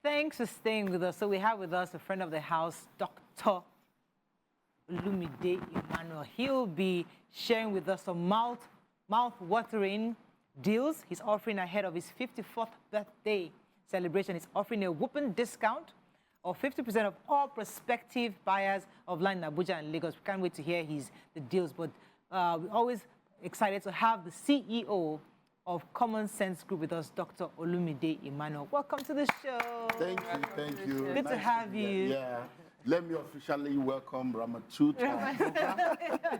Thanks for staying with us. So we have with us a friend of the house, Dr. Olumide Emmanuel. He'll be sharing with us some mouth-watering deals he's offering ahead of his 54th birthday celebration. He's offering a whooping discount of 50% of all prospective buyers of land in Abuja and Lagos. We can't wait to hear the deals, but we're always excited to have the CEO of Common Sense Group with us, Dr. Olumide Emmanuel. Welcome to the show. Thank you. Good to have you. Yeah. Let me officially welcome Ramatut.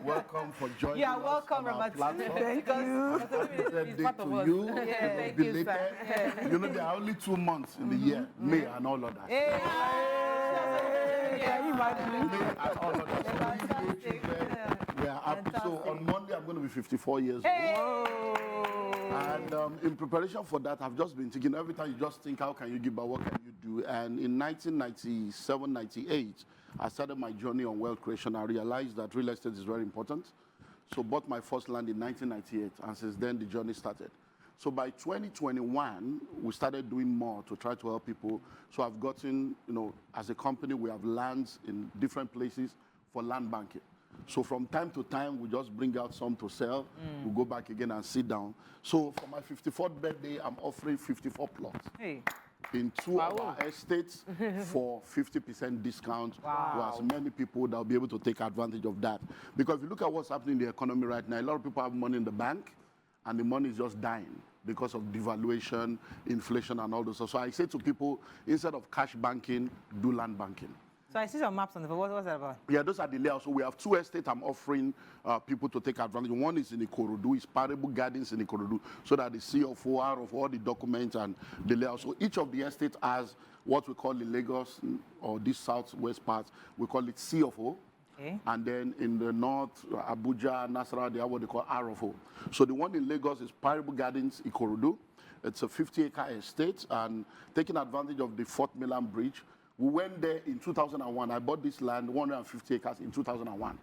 Welcome for joining us. Welcome, on our Ramatut. platform. Thank you. Happy birthday to you. Thank Be you, belated. sir. You know, there are only 2 months in the year, May and all of that. May And all of that. So we children, we are happy. So on Monday, I'm going to be 54 years old. And in preparation for that, I've just been thinking, every time you just think, how can you give back, what can you do? And in 1997, 98, I started my journey on wealth creation. I realized that real estate is very important. So bought my first land in 1998, and since then the journey started. So by 2021, we started doing more to try to help people. So I've gotten, as a company, we have lands in different places for land banking. So from time to time, we just bring out some to sell. We go back again and sit down. So for my 54th birthday, I'm offering 54 plots in 2 of our estates for 50% discount to as many people that will be able to take advantage of that. Because if you look at what's happening in the economy right now, a lot of people have money in the bank, and the money is just dying because of devaluation, inflation, and all those. So I say to people, instead of cash banking, do land banking. So I see some maps on the phone. What's that about? Yeah, those are the layouts. So we have 2 estates I'm offering people to take advantage. One is in Ikorodu, it's Parable Gardens in Ikorodu, so that the CFO out of all the documents and the layouts. So each of the estates has what we call in Lagos, or this southwest part, we call it CFO. Okay. And then in the north, Abuja, Nasarawa, they have what they call RFO. So the one in Lagos is Parable Gardens, Ikorodu. It's a 50-acre estate, and taking advantage of the Fort Milan Bridge. We went there in 2001. I bought this land, 150 acres, in 2001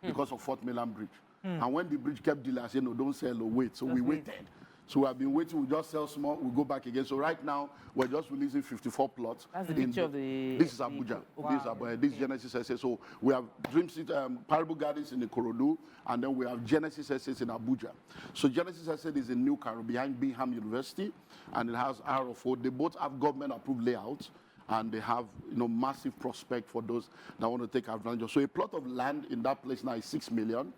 because of Fort Milan Bridge. And when the bridge kept delaying, I said, no, don't sell or wait. So we waited. So we have been waiting. We just sell small. We go back again. So right now, we're just releasing 54 plots. That's the picture of the... This is Abuja. Wow. This is Abuja. This is Genesis Estate. So we have Dream City, Parable Gardens in Ikorodu, and then we have Genesis Estate in Abuja. So Genesis Estate is in New Cairo behind Bingham University, and it has RFO. They both have government-approved layouts, and they have massive prospect for those that want to take advantage of. So a plot of land in that place now is 6 million.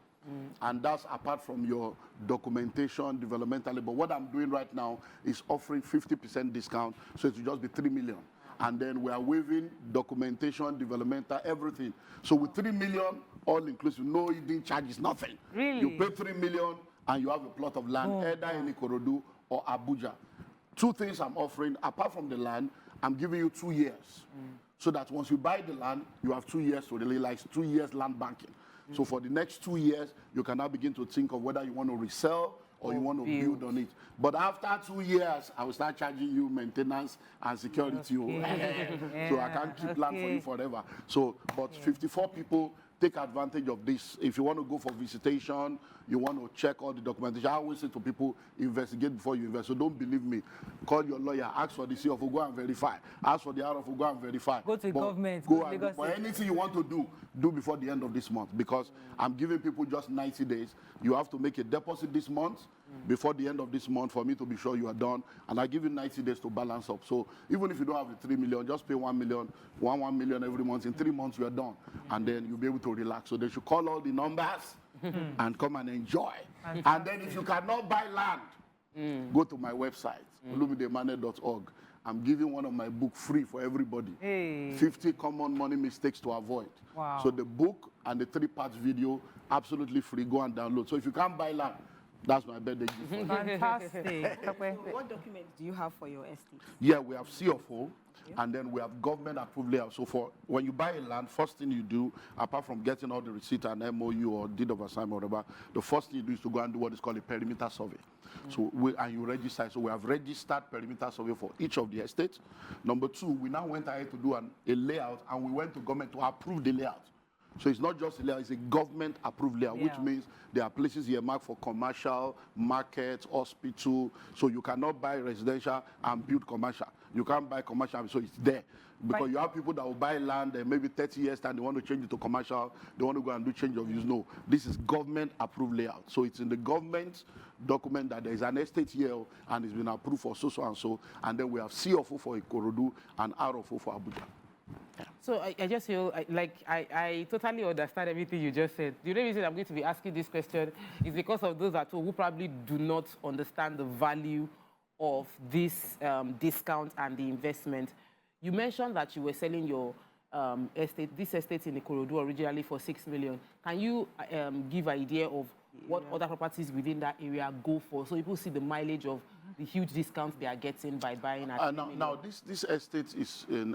And that's apart from your documentation, developmentally. But what I'm doing right now is offering 50% discount, so it will just be 3 million. And then we are waiving documentation, developmental, everything. So with 3 million, all inclusive, no hidden charges, nothing. Really? You pay 3 million and you have a plot of land, either in Ikorodu or Abuja. 2 things I'm offering, apart from the land, I'm giving you 2 years. So that once you buy the land, you have 2 years to realize 2 years land banking. So for the next 2 years, you can now begin to think of whether you want to resell or you want to build on it. But after 2 years, I will start charging you maintenance and security. So I can't keep land for you forever. So, but 54 people take advantage of this. If you want to go for visitation, you want to check all the documentation. I always say to people, investigate before you invest. So don't believe me. Call your lawyer, ask for the CFO, go and verify. Ask for the RFO, go and verify. Go to the government. Go and but anything you want to do before the end of this month, because I'm giving people just 90 days. You have to make a deposit this month before the end of this month for me to be sure you are done. And I give you 90 days to balance up. So even if you don't have the 3 million, just pay 1 million, 1 million every month. In 3 months, you are done. And then you'll be able to relax. So they should call all the numbers and come and enjoy. And then if you cannot buy land, go to my website, olumideemmanuel.org. I'm giving one of my books free for everybody. 50 common money mistakes to avoid. Wow. So the book and the 3-part video, absolutely free. Go and download. So if you can't buy land, that's my birthday gift. Fantastic. So what documents do you have for your estate? Yeah, we have CFO, and then we have government approved layout. So for when you buy a land, first thing you do, apart from getting all the receipt and MOU or deed of assignment or whatever, the first thing you do is to go and do what is called a perimeter survey. So and you register. So we have registered perimeter survey for each of the estates. Number 2, we now went ahead to do a layout, and we went to government to approve the layout. So it's not just a layout, it's a government approved layout, which means there are places here marked for commercial, market, hospital. So you cannot buy residential and build commercial. You can't buy commercial, so it's there. Because you have people that will buy land and maybe 30 years time, they want to change it to commercial, they want to go and do change of use. No, this is government approved layout. So it's in the government document that there is an estate here and it's been approved for so and so. And then we have CFO for Ikorodu and RFO for Abuja. Yeah. So I just feel I totally understand everything you just said. The only reason I'm going to be asking this question is because of those at home who probably do not understand the value of this discount and the investment. You mentioned that you were selling your this estate in Ikorodu originally for 6 million. Can you give an idea of what other properties within that area go for, so people see the mileage of the huge discounts they are getting by buying at now this estate is in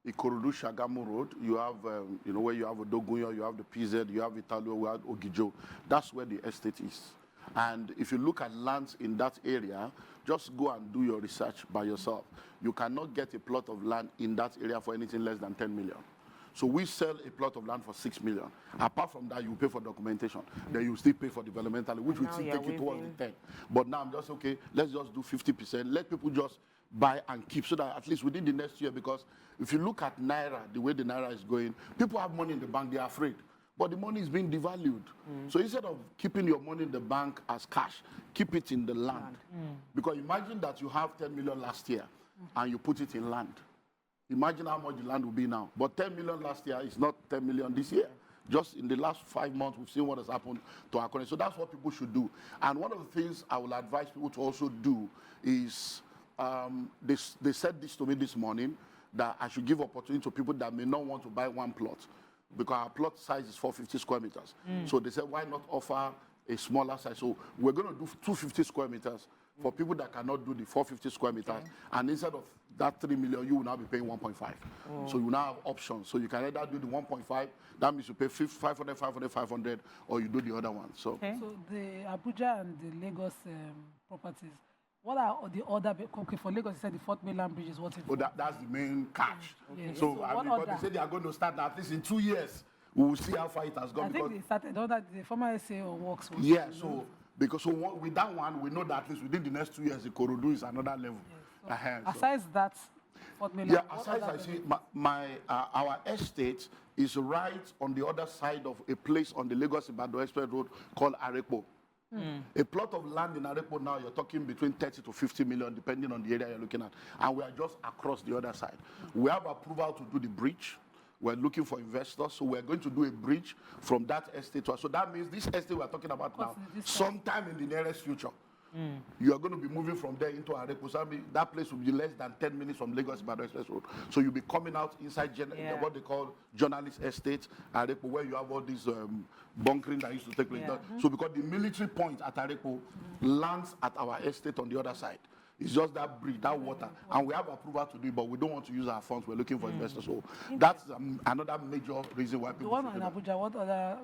Ikorodu Shagamu Road. You have where you have Odogunyo, you have the PZ, you have Italo, you have Ogijo. That's where the estate is. And if you look at lands in that area, just go and do your research by yourself. You cannot get a plot of land in that area for anything less than 10 million. So we sell a plot of land for 6 million. Apart from that, you pay for documentation. Then you still pay for developmental, which will still take you towards the 10. But now I'm just, okay, let's just do 50%. Let people just buy and keep, so that at least within the next year, because if you look at Naira, the way the Naira is going, people have money in the bank, they're afraid. But the money is being devalued. So instead of keeping your money in the bank as cash, keep it in the land. Because imagine that you have 10 million last year and you put it in land. Imagine how much the land will be now. But 10 million last year is not 10 million this year. Just in the last 5 months, we've seen what has happened to our country. So that's what people should do. And one of the things I will advise people to also do is, they said this to me this morning, that I should give opportunity to people that may not want to buy one plot, because our plot size is 450 square meters. So they said, why not offer a smaller size? So we're going to do 250 square meters for people that cannot do the 450 square meters. And instead of that 3 million, you will now be paying 1.5. So you now have options. So you can either do the 1.5, that means you pay 500, 500, 500, or you do the other one. So, so the Abuja and the Lagos properties, what are the other, okay, for Lagos, you said the Fort Mainland Bridge is what it is. That's the main catch. Okay. So because they said they are going to start at least in 2 years. We will see how far it has gone. I think they started, the former SAO works. Yeah, so with that one, we know that at least within the next 2 years, the Ikorodu is another level. Yes, so aside that, Fort Mainland. Yeah, aside I see, our estate is right on the other side of a place on the Lagos-Ibadan Express Road called Arepo. A plot of land in Arepo now, you're talking between 30 to 50 million, depending on the area you're looking at. And we are just across the other side. We have approval to do the bridge. We're looking for investors, so we're going to do a bridge from that estate to us. So that means this estate we're talking about now, sometime in the nearest future, you are going to be moving from there into Arepo. So that place will be less than 10 minutes from Lagos-Ibadan Express Road. So you'll be coming out inside what they call journalist estate, Arepo, where you have all these bunkering that used to take place. So because the military point at Arepo lands at our estate on the other side. It's just that bridge, that water. And we have approval to do it, but we don't want to use our funds. We're looking for investors. So that's another major reason why people. The one in Abuja, what other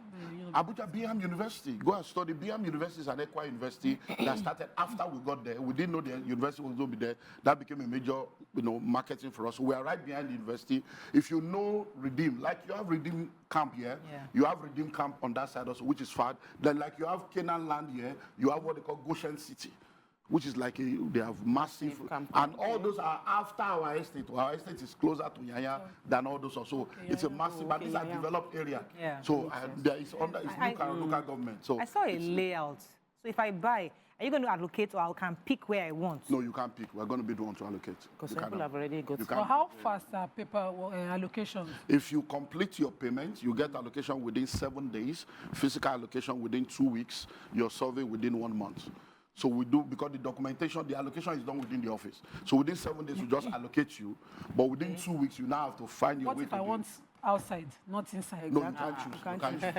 Abuja, BM University. Go and study. BM University is an Equa university that started after we got there. We didn't know the university was going to be there. That became a major, marketing for us. So we are right behind the university. If you know Redeem, like you have Redeem camp here, you have Redeem camp on that side also, which is far. Then like you have Canaan land here, you have what they call Goshen City, which is like they have massive, and all those are after our estate. Our estate is closer to Yaya than all those also. It's a massive, but these are developed area. So there is under local government. So I saw a layout. So if I buy, are you going to allocate, or I can pick where I want? No, you can't pick. We're going to be the one to allocate. Because people have already got. So how fast are paper allocations? If you complete your payment, you get allocation within 7 days. Physical allocation within 2 weeks. Your survey within 1 month. So we do, because the documentation, the allocation is done within the office. So within 7 days, we just allocate you. But within 2 weeks, you now have to find your way to do it. What if I want outside, not inside? No, you can't choose. You can't choose.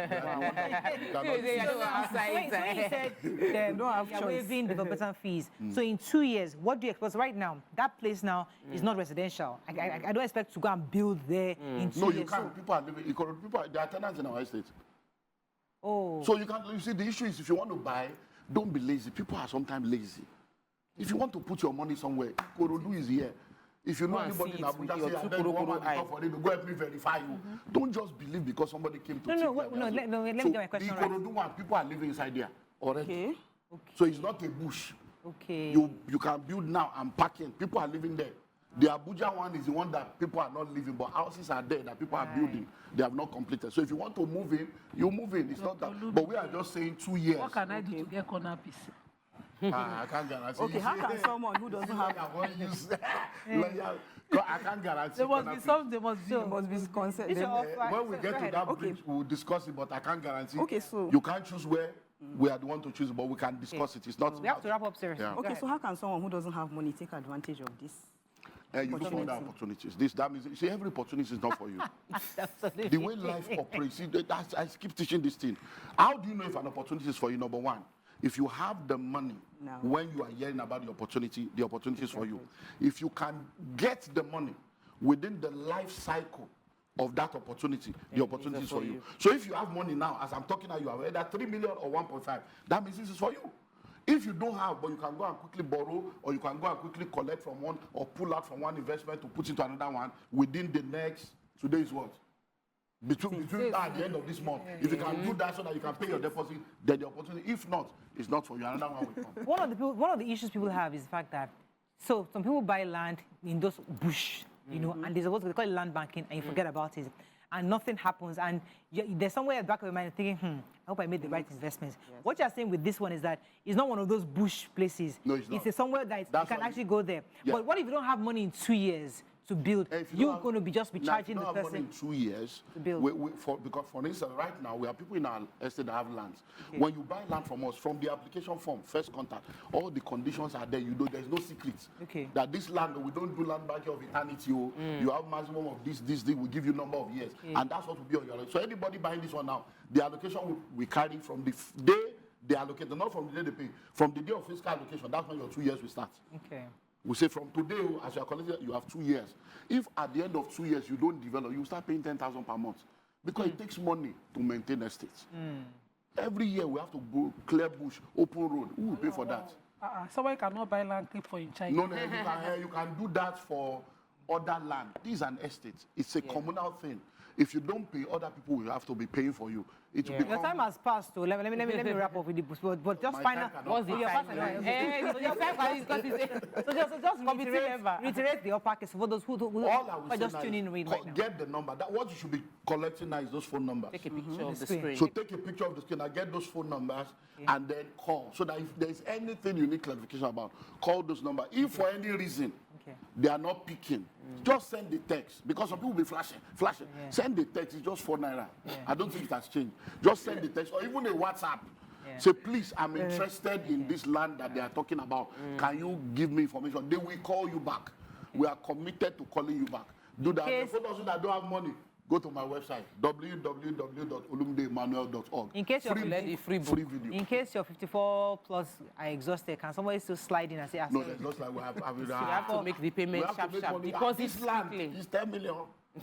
You're waiving development fees. So in 2 years, what do you expect? Right now, that place now is not residential. I don't expect to go and build there in 2 years. No, you can't. People are living. There are tenants in our estate. Oh. So you can't. You see, the issue is if you want to buy, don't be lazy. People are sometimes lazy. If you want to put your money somewhere, Ikorodu is here. If you know anybody in Abuja, say, I don't want to for it, go help me verify you. Don't just believe because somebody came to let me get my question right. The Ikorodu one, people are living inside there already. Okay. So it's not a bush. Okay. You can build now and parking. People are living there. The Abuja one is the one that people are not living, but houses are there that people are building. They have not completed. So if you want to move in, you move in. It's not that. But we are just saying 2 years. What can I do to get corner piece? I can't guarantee. Okay, how can someone who doesn't have... I can't guarantee. There must be some, there must be. There must be consent. It's Then- your offer. When we So get go to ahead. that bridge, we'll discuss it, but I can't guarantee. Okay, so- You can't choose where we are the one to choose, but we can discuss it. It's not. We have to wrap up, seriously. Yeah. Go Okay, ahead. so how can someone who doesn't have money take advantage of this? You look for other opportunities. That means, you see, every opportunity is not for you. Absolutely. The way life operates, see, I keep teaching this thing. How do you know if an opportunity is for you? Number one, if you have the money No. when you are hearing about the opportunity is for you. If you can get the money within the life cycle of that opportunity, the opportunity is for you. So if you have money now, as I'm talking now, you have either 3 million or 1.5, that means this is for you. If you don't have, but you can go and quickly borrow, or you can go and quickly collect from one, or pull out from one investment to put into another one within the next, today is what? Between now and the end of this month. If you can do that so that you can pay your deposit, then the opportunity. If not, it's not for you. Another one will come. One of the issues people have is the fact that, so some people buy land in those bush, you know, and there's they call it land banking, and you forget about it, and nothing happens, and there's somewhere at the back of your mind thinking, I hope I made the right investments. Yes. What you're saying with this one is that it's not one of those bush places. No, it's not. It's somewhere that you That's can why actually go there. Yeah. But what if you don't have money in 2 years to build? If you You're don't have- going to be just be now, if charging you the don't have money person. in 2 years to build. because for instance, right now we have people in our estate that have lands. When you buy land from us, from the application form, first contact, all the conditions are there. You know, there's no secrets. Okay. That this land, we don't do land banking of eternity. You have maximum of this. We give you number of years, and that's what will be on your. So anybody buying this one now, the allocation we carry from the day they allocate, not from the day they pay, from the day of fiscal allocation. That's when your 2 years will start. Okay. We say from today, as you are collecting, you have 2 years. If at the end of 2 years you don't develop, you start paying 10,000 per month because it takes money to maintain estates. Every year we have to go clear bush, open road. Who will pay for that? Someone cannot buy land keep for in China. No, you can do that for other land. This is an estate. It's a communal thing. If you don't pay, other people will have to be paying for you. It will Your become. time has passed, so let me wrap up with the but just My find time out cannot what's the pass. reiterate the upper case for those who All I will are say just now tuning in is right now. get the number. What you should be collecting now is those phone numbers. Take a picture of the screen. screen. So take a picture of the screen and get those phone numbers and then call. So that if there's anything you need clarification about, call those numbers. If for any reason they are not picking, just send the text. Because some people will be flashing. Send the text, it's just 4 naira. I don't think it has changed. Just send the text or even a WhatsApp. Say, please, I'm interested in this land that they are talking about. Can you give me information? They will call you back. We are committed to calling you back. Do that. For those that don't have money, go to my website, www.olumidemanuel.org. In case you're free video. In case you're 54 plus are exhausted, can somebody still slide in and say, No, there's just like we have. You have to make the payment sharp. Because this land is 10 million.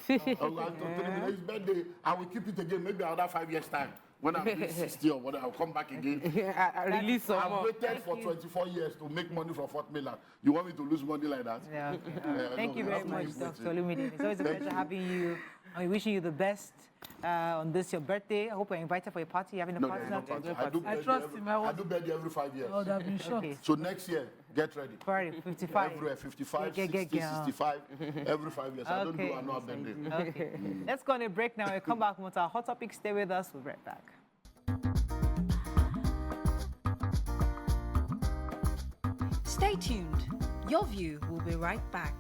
It's birthday. I will keep it again, maybe another 5 years' time. When I'm 60 or whatever, I'll come back again. I release some I've more. waited for 24 years to make money from Fort Miller. You want me to lose money like that? Yeah, okay. Thank you no, very we have much, to Dr. keep Olumide. It's always a pleasure having you. I'm wishing you the best on this, your birthday. I hope you're invited for your party. You're having a No, party? there's no now? party. I trust him. I do birthday every 5 years. I would have been shocked. Okay. So next year, get ready. Sorry, 55. Everywhere, 55, Get, 60, girl. 65, every 5 years. I don't do annual birthday. Okay. Let's go on a break now. We'll come back with our hot topic. Stay with us. We'll be right back. Stay tuned. Your View will be right back.